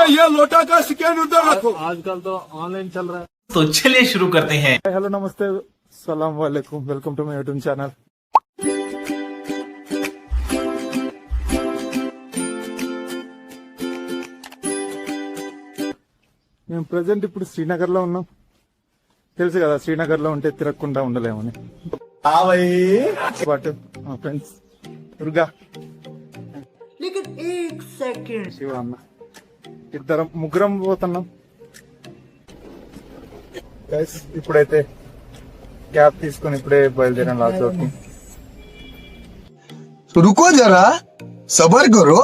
ये लोटा का स्कैन उधर रखो। आजकल तो ऑनलाइन चल रहा है। तो चलिए शुरू करते हैं। हेलो नमस्ते सलाम वालेकुम, welcome to my YouTube channel. మేము ప్రెసెంట్ ఇప్పుడు శ్రీనగర్ లో ఉన్నాం. తెలుసు కదా శ్రీనగర్ లో ఉంటే తిరగకుండా ఉండలేమని. బట్ మా ఫ్రెండ్స్ దుర్గా శివ అన్న ఇద్దరం ముగ్గురం పోతున్నాం. గైస్ ఇప్పుడైతే క్యాబ్ తీసుకొని ఇప్పుడే బయలుదేరాం లాచోకి. रुको जरा सबर करो.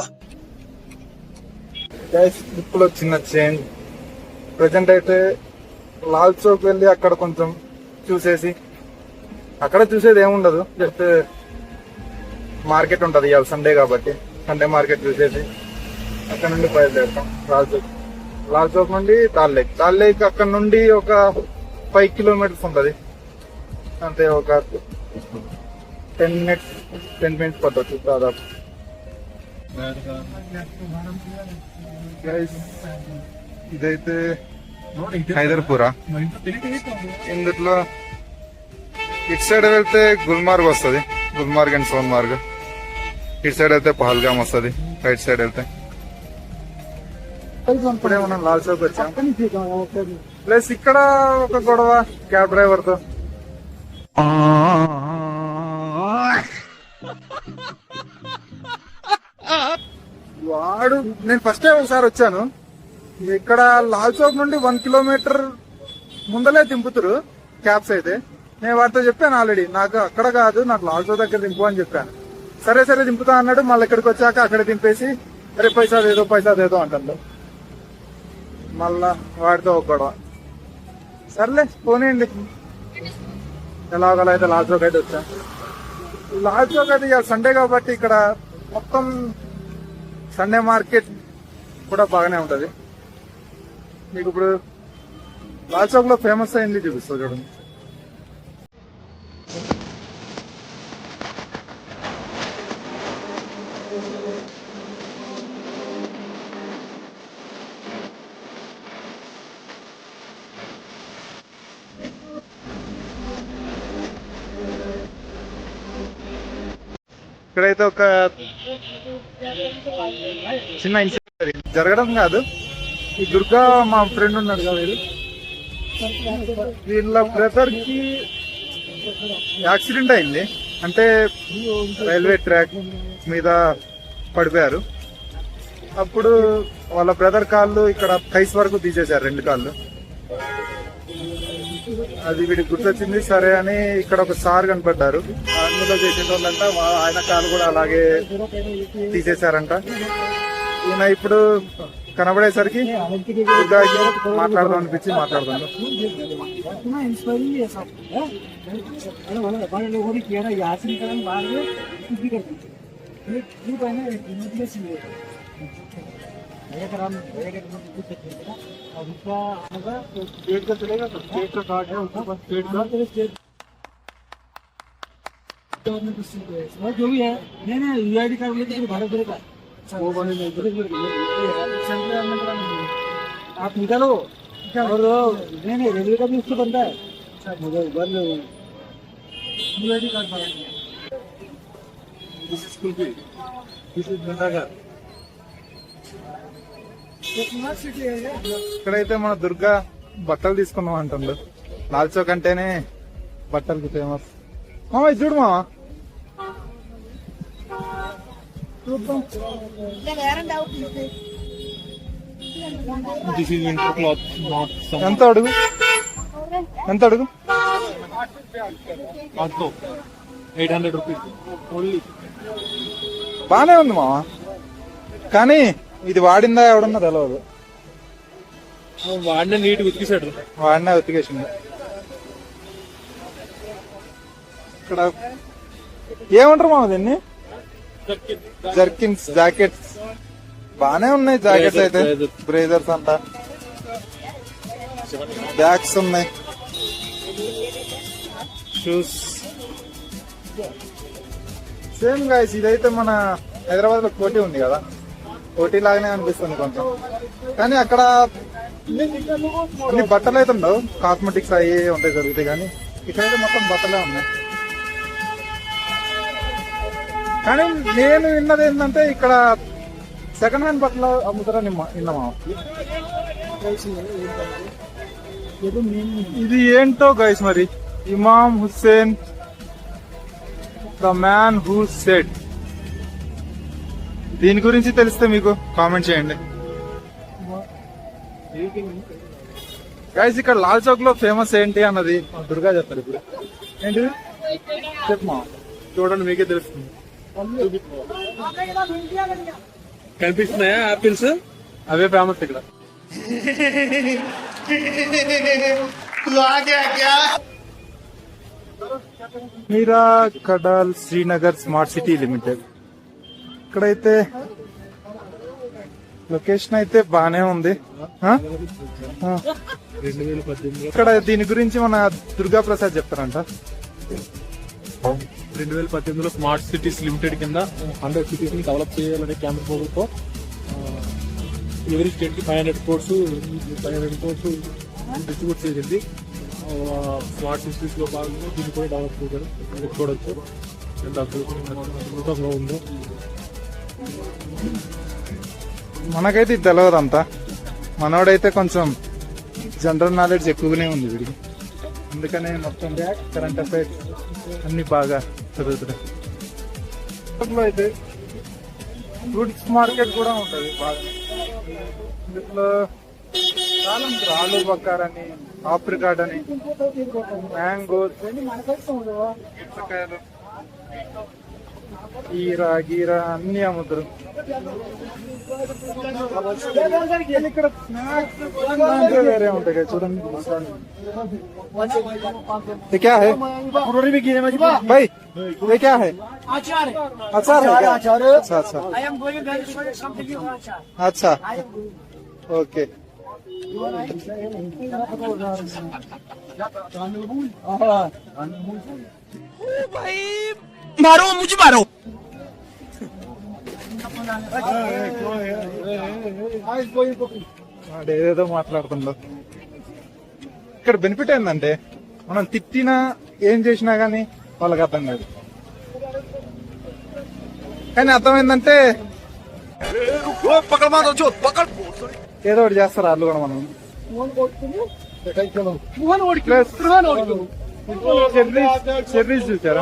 గైస్ ఇప్పుడు చిన్న చేంజ్. ప్రజెంట్ అయితే లాల్ చౌక్ వెళ్ళి అక్కడ కొంచెం చూసేసి, అక్కడ చూసేది ఏముండదు, జస్ట్ మార్కెట్ ఉంటది ఇవాళ సండే కాబట్టి సండే మార్కెట్ చూసేసి అక్కడ నుండి బయలుదేరుతాం లాల్ చౌక్ నుండి తాల్ లేక్ అక్కడ నుండి ఒక 5 కిలోమీటర్స్ ఉంటది అంతే. ఒక 10 మినిట్స్ పట్టవచ్చు దాదాపు. ఇదైతే హైదర్పురా. ఇందులో ఇటు సైడ్ వెళ్తే గుల్మార్గ్ వస్తుంది, గుల్మార్గ్ అండ్ సోన్మార్గ్. ఇటు సైడ్ అయితే పహల్గామ్ వస్తుంది రైట్ సైడ్ వెళ్తే. ఇప్పుడే మనం లాల్ చౌక్ వచ్చాం. ప్లస్ ఇక్కడ ఒక గొడవ క్యాబ్ డ్రైవర్ తో. వాడు నేను ఫస్ట్ టైం ఒకసారి వచ్చాను. ఇక్కడ లాల్ చౌక్ నుండి 1 కిలోమీటర్ ముందలే దింపుతారు క్యాబ్స్ అయితే. నేను వాడితో చెప్పాను ఆల్రెడీ, నాకు అక్కడ కాదు, నాకు లాల్ చౌక్ దగ్గర దింపు అని చెప్పాను. సరే దింపుతా అన్నాడు. మళ్ళీ ఇక్కడికి వచ్చాక అక్కడ దింపేసి అరే పైసా దేదో అంటాడు. మళ్ళా వాడితో ఒక గొడవ. సర్లే పోనీయండి. ఎలాగలా అయితే లాల్ చౌక్ అయితే వచ్చాను. లాల్ చౌక్ అయితే ఇవాళ సండే కాబట్టి ఇక్కడ మొత్తం సండే మార్కెట్ కూడా బాగానే ఉంటది. మీకు ఇప్పుడు లాల్ చౌక్ లో ఫేమస్ అయింది చూపిస్తా చూడండి. ఇక్కడైతే ఒక చిన్న ఇన్సిడెంట్ జరగడం కాదు. ఈ దుర్గా మా ఫ్రెండ్ ఉన్నాడు కదా, వీళ్ళ బ్రదర్ కి యాక్సిడెంట్ అయింది. అంటే రైల్వే ట్రాక్ మీద పడిపోయారు. అప్పుడు వాళ్ళ బ్రదర్ కాళ్ళు ఇక్కడ కైస్ వరకు తీసేశారు, 2 కాళ్ళు. అది వీడికి గుర్తొచ్చింది. సరే అని ఇక్కడ ఒక సార్ కనపడ్డారు. అందులో చేసిన వాళ్ళంట ఆయన కాలు కూడా అలాగే తీసేశారంట. ఈయన ఇప్పుడు కనబడేసరికి మాట్లాడదాం అనిపించి మాట్లాడదాం. जो भी है नहीं यूआईडी कार्ड लेते भारत भर का आप निकालो और नहीं रेलवे का भी उससे बनता है यूआईडी कार्ड ఇక్కడైతే మన దుర్గా బట్టలు తీసుకున్నాం అంటుండు. లాల్ చౌక్ అంటేనే బట్టలకి ఫేమస్. మామ ఇది చూడు మామ, ఎంత అడుగు ₹800 ఓన్లీ. బానే ఉంది మామ, కానీ ఇది వాడిందా ఎవడన్నా తెలియదు. వాడిన నీట్ ఉతికేసాడు, వాడినా ఉతికేసింది. ఇక్కడ ఏమంటారు మామ దీన్ని? జర్కిన్స్, జాకెట్స్ బానే ఉన్నాయి. జాకెట్స్ అయితే బ్రేజర్స్ అంట, బ్యాగ్స్ ఉన్నాయి, షూస్. సేమ్ గైస్ ఇదైతే మన హైదరాబాద్ లో కోటి ఉంది కదా, ఓటీ లాగానే అనిపిస్తుంది కొంచెం, కానీ అక్కడ అన్ని బట్టలు అయితే ఉండవు, కాస్మెటిక్స్ అవి ఉంటాయి జరుగుతాయి, కానీ ఇక్కడైతే మొత్తం బట్టలే ఉన్నాయి. కానీ నేను విన్నది ఏంటంటే ఇక్కడ సెకండ్ హ్యాండ్ బట్టలు అమ్ముతారని విన్నామా. ఇది ఏంటో గైస్ మరి, Imam Hussain the man who said, దీని గురించి తెలిస్తే మీకు కామెంట్ చేయండి గైస్. ఇక్కడ లాల్ చౌక్ లో ఫేమస్ ఏంటి అన్నది దుర్గా చెప్తారు ఇప్పుడు. ఏంటిది చెప్పమా, చూడండి మీకే తెలుస్తుంది. కనిపిస్తున్నాయా ఆపిల్స్? అవే ఫేమస్ ఇక్కడ. మీరా కడాల్ శ్రీనగర్ స్మార్ట్ సిటీ లిమిటెడ్. ఇక్కడైతే లొకేషన్ అయితే బానే ఉంది. ఇక్కడ దీని గురించి మన దుర్గా ప్రసాద్ చెప్తారంట. 2018లో స్మార్ట్ సిటీస్ లిమిటెడ్ కింద 100 సిటీస్ ని డెవలప్ చేయాలనే క్యాంపెయిన్ మోడల్తో ఎవరీ స్టేట్ కి 500 crores డిస్ట్రిబ్యూట్ చేసింది. స్మార్ట్ సిటీస్ లో భాగంగా దీన్ని కూడా డెవలప్ చేశారు. చూడొచ్చు ఎంత అద్భుతంగా ఉందో. మనకైతే ఇది తెలియదు అంతా, మనోడైతే కొంచెం జనరల్ నాలెడ్జ్ ఎక్కువగానే ఉంది వీడికి, అందుకనే మొత్తం కరెంట్ అఫైర్స్ అన్ని బాగా చదువుతున్నాయి. అయితే ఫ్రూట్స్ మార్కెట్ కూడా ఉంటుంది బాగా. ఇందులో చాలా ఉంటుంది, ఆలు బక్కార్ అని, ఆప్రికాట్ అని, మ్యాంగోస్, పుచ్చకాయలు, గీరా అన్ని అమ్ముతారు. ఇక్కడ స్నాక్స్ వేరే ఉంటాయి కదా, చూడండి. ये क्या है भाई, ये क्या है? अचार है क्या? अच्छा अच्छा अच्छा, ओके. मारो मुझे मारो. ఏదేదో మాట్లాడుతుందో. ఇక్కడ బెనిఫిట్ ఏంటంటే మనం తిట్టినా ఏం చేసినా గానీ వాళ్ళకి అర్థం కాదు, కానీ అర్థమైందంటే ఏదో ఒకటి చేస్తారు వాళ్ళు కూడా. మనం చెర్రీస్ చూసారా?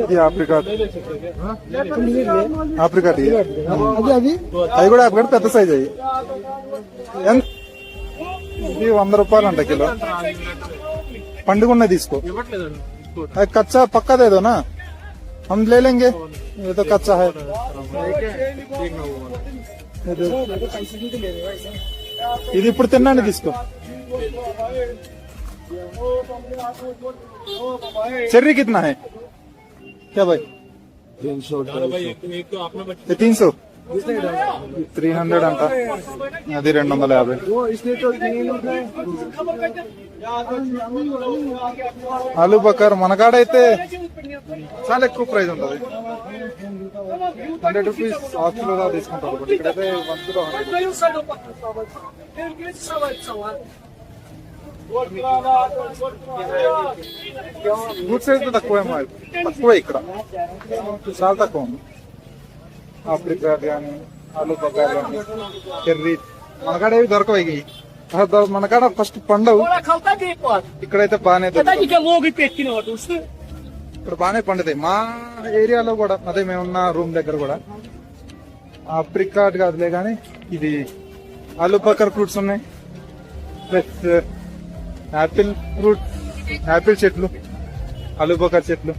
ఇది ఆప్రికాట్, ఆప్రికాట్ అవి కూడా ఆప్రికాట్ పెద్ద సైజ్. అవి ఇది 100 రూపాయలు అంట కిలో. పండుగ తీసుకో, అది కచ్చా పక్కా దేదో నా, हम ले लेंगे, ये तो कच्चा है. ఇది ఇప్పుడు తిన్నాను, తీసుకో. చెర్రీ కిतना है क्या भाई? 300 300 అంట, అది 250. ఆలు బకర్ మన కాడైతే చాలా ఎక్కువ ప్రైస్ ఉంటుంది, 100 రూపీస్ హాఫ్ కిలో తీసుకుంటారు. ఇక్కడైతే 1 కిలో 100. ఫ్రూట్స్ అయితే తక్కువే, తక్కువే ఇక్కడ, చాలా తక్కువ ఉంది. ఆప్రికాట్ కానీ, ఆలు బకార్ కానీ, చెర్రీ మనకాడ ఏవి దొరకవు. మనకాడ ఫస్ట్ పండవు, ఇక్కడైతే బాగానే దొరుకుతాయి. ఇక్కడ బాగానే పండుతాయి మా ఏరియాలో కూడా. అదే మేమున్న రూమ్ దగ్గర కూడా ఆప్రికాట్ కాదులే కానీ ఇది ఆలు బకర్ ఫ్రూట్స్ ఉన్నాయి, ప్లస్ యాపిల్ ఫ్రూట్, యాపిల్ చెట్లు, ఆలు బకర్ చెట్లు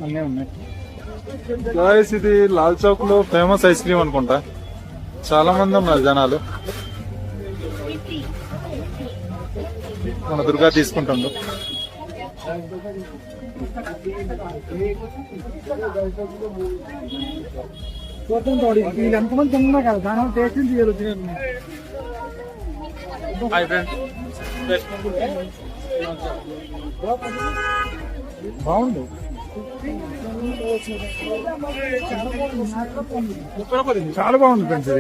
అన్నీ ఉన్నాయి. గాయ్స్ ఇది లాల్ చౌక్ లో ఫేమస్ ఐస్ క్రీమ్ అనుకుంటా, చాలా మంది ఉన్నారు జనాలు. మన దుర్గా తీసుకుంటుండు. ఎంతమంది తిన్నా కదా, దాని టేస్ట్ బాగుంది. చాలా బాగుంది ఫ్రెండ్స్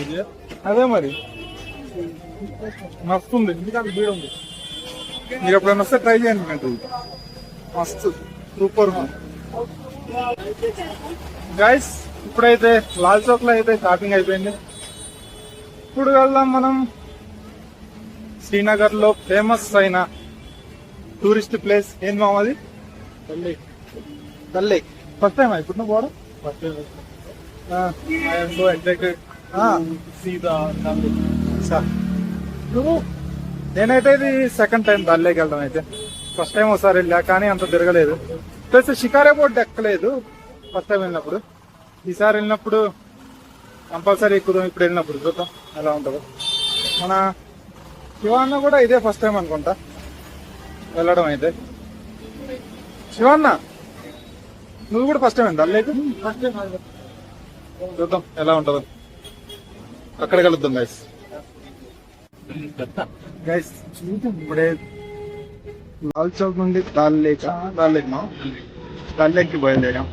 ఇది. అదే మరి మస్తు ఉంది. మీరు ఎప్పుడైనా వస్తే ట్రై చేయండి ఫ్రెండ్స్, ఇది మస్తు సూపర్ గైస్. ఇప్పుడైతే లాల్ చౌక్ లో అయితే షాపింగ్ అయిపోయింది. ఇప్పుడు వెళ్దాం మనం శ్రీనగర్ లో ఫేమస్ అయిన టూరిస్ట్ ప్లేస్. ఏం మామది? డల్ లేక్. ఫస్ట్ టైం ఇప్పుడు నువ్వు పోవడం? నేనైతే ఇది సెకండ్ టైం డల్ లేక్ వెళ్దాం. అయితే ఫస్ట్ టైం ఒకసారి వెళ్ళా కానీ అంత తిరగలేదు. ప్లస్ షికారే బోర్డు ఎక్కలేదు ఫస్ట్ టైం వెళ్ళినప్పుడు. ఈసారి వెళ్ళినప్పుడు కంపల్సరీ ఎక్కుదాం. ఇప్పుడు వెళ్ళినప్పుడు చూద్దాం ఎలా ఉంటుందో. మన శివన్న కూడా ఇదే ఫస్ట్ టైం అనుకుంటా వెళ్ళడం. అయితే శివన్న నువ్వు కూడా ఫస్ట్ టైం ఎంత లేక? చూద్దాం ఎలా ఉంటుందో. అక్కడ కలుద్దాం గైస్. గైస్ ఇప్పుడే లాల్ చౌక్ నుండి దాల్ లేక్ కి బయలుదేరాం.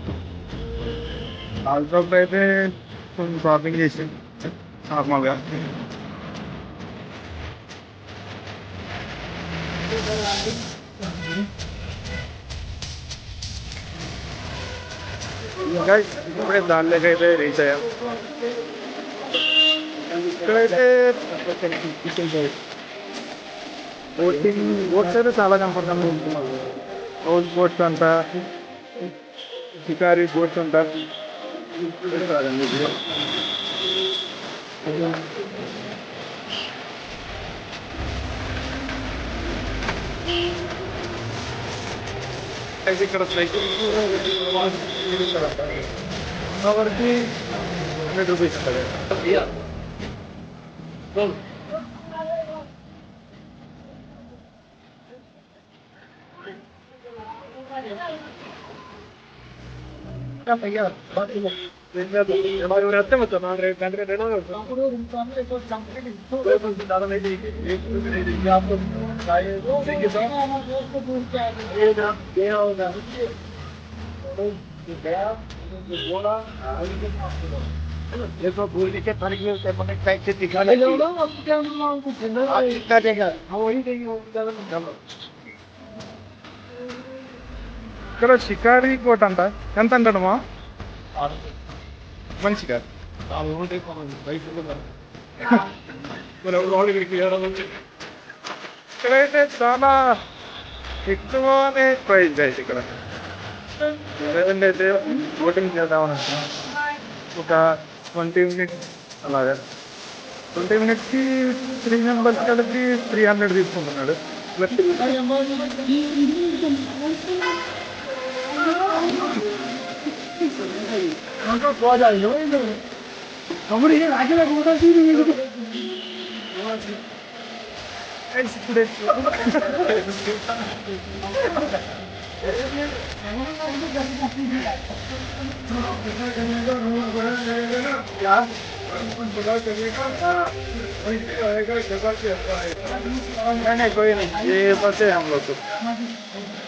లాల్ చౌక్ అయితే కొంచెం షాపింగ్ చేసి నార్మల్ గా. గైస్ ఇప్పుడే దాల్ లేక్ అయితే రీచ్ అయ్యాం. ఇక్కడైతే బోట్స్ అయితే చాలా కంఫర్టబుల్ ఉంటున్నారు. హౌస్ బోట్స్ అంట, షికారీ బోట్స్ అంట. ఇక్కడ సైకిల్ వరకు 100 రూపీస్ ఉంటుంది. ఇక్కడ షికారీ కోట్ అంట. ఎంత అంటాడు మా మంచిగా? ఇక్కడైతే చాలా ఎక్కువనే ప్రైజ్ అయితే ఇక్కడ. అయితే బోటింగ్ చేద్దామని ఒక 20 minutes అలాగా. 20 minutes కి 3 members కలిపి 300 తీసుకుంటున్నాడు.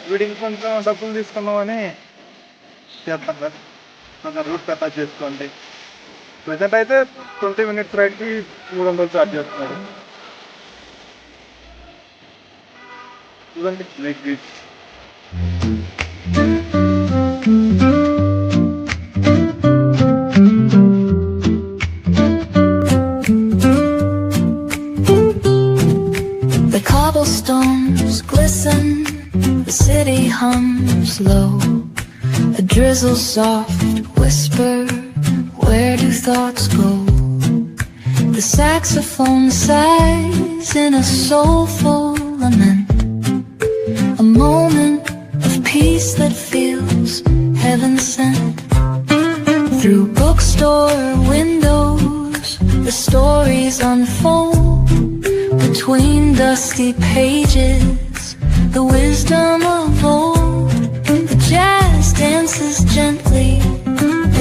వీడికి కొంచెం డబ్బులు తీసుకున్నామని చేస్తాం సార్. కొంచెం రూట్ పెద్ద చేసుకోండి. ప్రజెంట్ అయితే 20 minutes రైడ్ కి 300 చార్జ్ చేస్తున్నారు. చూడండి like this. The cobblestones glisten, the city hums low. A drizzle soft whisper, where do thoughts go? The saxophone sighs in a soulful lament, a moment of peace that feels heaven sent. Through bookstore windows, the stories unfold. Between dusty pages, the wisdom of old. The jazz dances gently,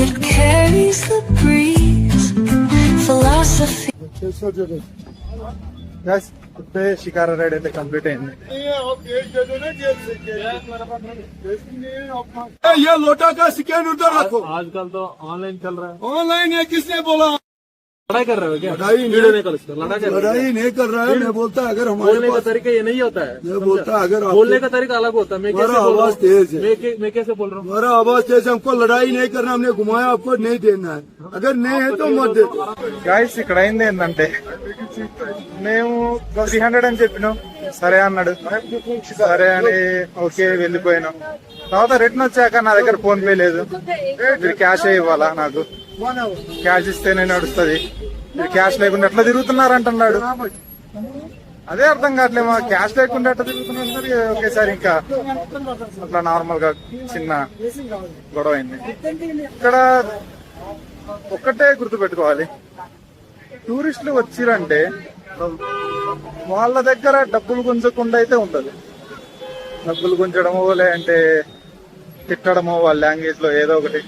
it carries the breeze. Philosophy guys ఇప్పుడే shikara ride అయితే complete అయింది. ये लोटा का scan उधर रखो. आजकल तो ऑनलाइन चल रहा है. ऑनलाइन है, किसने बोला? लड़ाई कर रहे हो क्या? लड़ाई नहीं. वीडियो नहीं कर सकते. लड़ाई कर रहे हो. लड़ाई नहीं कर रहा है. मैं बोलता अगर हमारे बोलने का पास तरीका ये नहीं होता है. मैं बोलता अगर आपके- बोलने का तरीका अलग होता है. मैं कैसे हमारा बोल रहा आवाज हूँ? तेज है. मैं कैसे बोल रहा हूँ? हमारा आवाज तेज है, हमको लड़ाई नहीं करना, हमने घुमाया, आपको नहीं देना है. अगर नहीं है तो मत दे दो. గాయస్ ఇక్కడ అయింది ఏంటంటే మేము 300 అని చెప్పినాం, సరే అన్నాడు. సరే అని ఓకే వెళ్ళిపోయినాం. తర్వాత రిటర్న్ వచ్చాక నా దగ్గర ఫోన్ పే లేదు, మీరు క్యాష్ ఇవ్వాలా, నాకు క్యాష్ ఇస్తేనే నడుస్తుంది, మీరు క్యాష్ లేకుండా ఎట్లా తిరుగుతున్నారు అంటున్నాడు. అదే అర్థం కావట్లే, మా క్యాష్ లేకుండా ఎట్లా తిరుగుతున్నారు. ఒకేసారి ఇంకా అట్లా నార్మల్ గా చిన్న గొడవ అయింది. ఇక్కడ ఒక్కటే గుర్తుపెట్టుకోవాలి, టూరిస్టులు వచ్చిరంటే వాళ్ళ దగ్గర డబ్బులు గుంజకుండా అయితే ఉండదు. డబ్బులు గుంజడమో లేదంటే తిట్టడమో వాళ్ళ లాంగ్వేజ్ లో ఏదో ఒకటి.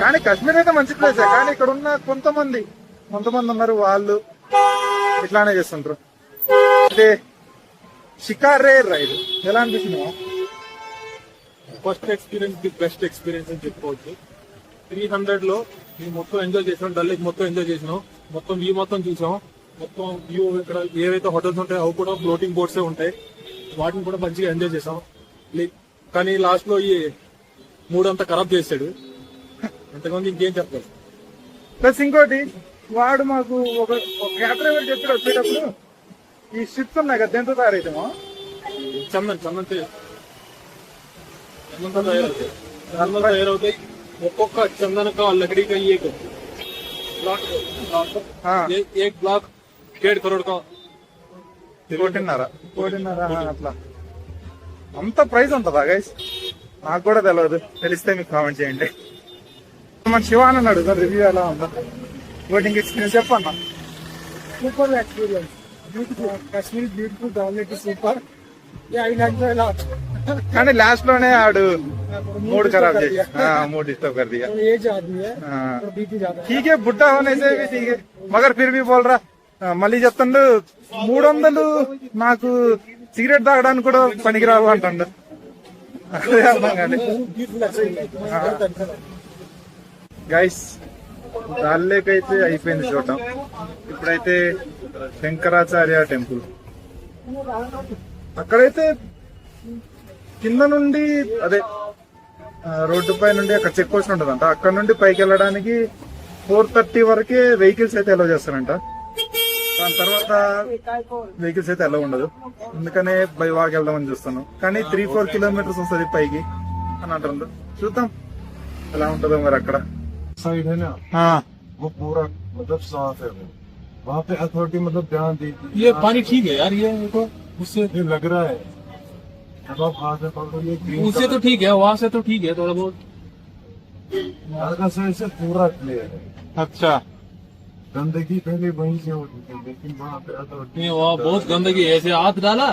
కానీ కాశ్మీర్ అయితే మంచి ప్లేసే, కానీ ఇక్కడ ఉన్న కొంతమంది ఉన్నారు, వాళ్ళు ఇట్లానే చేస్తుంటారు. అంటే షికారే రైడ్ ఎలా అనిపిస్తుంది? First experience the best experience అని చెప్పుకోవచ్చు. 300 లో మేము మొత్తం ఎంజాయ్ చేసాం. ఢిల్లీ మొత్తం ఎంజాయ్ చేసినాం. మొత్తం వ్యూ మొత్తం చూసాం. మొత్తం వ్యూ ఇక్కడ ఏవైతే హోటల్స్ ఉంటాయో అవి కూడా ఫ్లోటింగ్ బోట్సే ఉంటాయి. వాటిని కూడా మంచిగా ఎంజాయ్ చేసాం. కానీ లాస్ట్ లో ఈ మూడంతా ఖరాబ్ చేశాడు. అంతకుముందు ఇంకేం చెప్తారు. ప్లస్ ఇంకోటి, వాడు మాకు ఒక క్యాబ్ డ్రైవర్ చెప్పాడు వచ్చేటప్పుడు, ఈ షిప్స్ ఉన్నాయి కదా దేంతో తయారైతామో, చందంతో తయారవుతాయి. ఒక్కొక్క చందన का लकड़ी का ये ब्लॉक एक ब्लॉक 1.5 करोड़ का. 1.5 అట్లా. అంత ప్రైస్ ఉంటుందా గైస్? నాకు కూడా తెలియదు, తెలిస్తే మీకు కామెంట్ చేయండి. మన శివాన్ అన్నాడు సార్, రివ్యూ ఎలా ఉందో, బోటింగ్ ఎక్స్పీరియన్స్ చెప్పన్నా. Super experience, Kashmir beautiful, dollar super. I like the lot. కానీ లాస్ట్ లోనే ఆడు మూడ్ ఖరాబ్ చేసి మూड डिस्टर्ब कर दिया. एज आदमी है, बीपी ज्यादा है. ठीक है, बुढ़ा होने से भी ठीक है, मगर फिर भी बोल रहा. మళ్ళీ చెప్తుండు 300 నాకు సిగరెట్ తాగడానికి కూడా పనికిరావు అంటుండు. అదే అర్థం కాదు గైస్. దాల్లేకైతే అయిపోయింది చూడటం. ఇప్పుడైతే శంకరాచార్య టెంపుల్, అక్కడైతే కింద నుండి అదే రోడ్డు పై నుండి అక్కడ చెక్ పోస్ట్ ఉంటుందంట, అక్కడ నుండి పైకి వెళ్ళడానికి 4:30 వరకే వెహికల్స్ అయితే అలౌ చేస్తారంట. దాని తర్వాత వెహికల్స్ అయితే అలౌ ఉండదు. అందుకనే బై వాక్ వెళ్దామని చూస్తాను. కానీ 3-4 కిలోమీటర్స్ వస్తుంది పైకి అని అంటారు. చూద్దాం ఎలా ఉంటుందో మరి అక్కడ. साइड है ना, वो पूरा मतलब साफ है. वहाँ पे अथॉरिटी मतलब ध्यान देती है. ये पानी ठीक है यार, ये देखो उससे ये लग रहा है अब आप हाथ में पकड़ो, ये ग्रीन उससे तो ठीक है, वहां से तो ठीक है थोड़ा बहुत. हल्का सा ऐसे पूरा क्लियर है. अच्छा, गंदगी पहले वहीं से होती थी, लेकिन वहाँ पे अथॉरिटी नहीं वहाँ बहुत गंदगी है, ऐसे हाथ डाला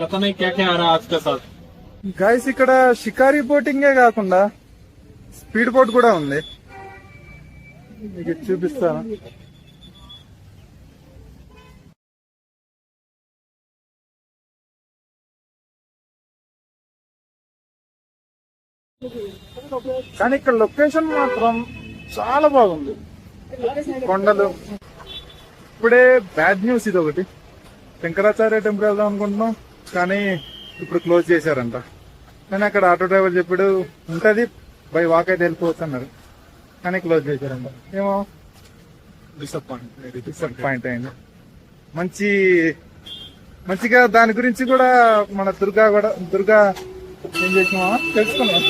पता नहीं क्या क्या आ रहा है आज के साथ. గైస్ ఇక్కడ షికారీ బోటింగే కాకుండా స్పీడ్ బోట్ కూడా ఉంది, మీకు చూపిస్తాను. కానీ ఇక్కడ లొకేషన్ మాత్రం చాలా బాగుంది, కొండలు. ఇప్పుడే బ్యాడ్ న్యూస్ ఇది ఒకటి, శంకరాచార్య టెంపుల్ వెళ్దాం అనుకుంటున్నాం కానీ ఇప్పుడు క్లోజ్ చేశారంట. కానీ అక్కడ ఆటో డ్రైవర్ చెప్పాడు ఉంటది, బై వాక్ అయితే వెళ్ళిపోవచ్చు అన్నారు, కానీ క్లోజ్ చేశారంట. ఏమో డిసప్పాయింట్ అయింది. మంచిగా దాని గురించి కూడా మన దుర్గా ఏం చేసినా తెలుసుకున్నాం,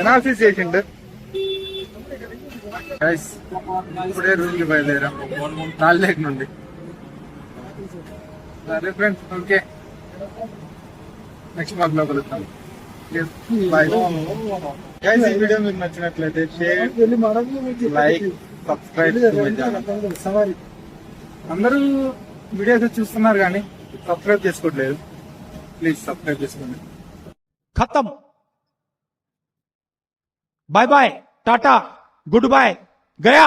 ఎనాలిసిస్ చేసిండు. ఇప్పుడే రూమ్ కి బయలుదేరాం నాలుగు నుండి. సరే ఫ్రెండ్స్, ఓకే, నెక్స్ట్ బ్లాగ్ లో కలుద్దాం. బాయ్. గైస్, ఈ వీడియో మీకు నచ్చినట్లయితే షేర్, లైక్, సబ్స్క్రైబ్. అందరూ వీడియోస్ చూస్తున్నారు కానీ సబ్స్క్రైబ్ చేసుకోవట్లేదు, ప్లీజ్ సబ్స్క్రైబ్ చేసుకోండి. खत्म. Bye bye, tata, goodbye, गया.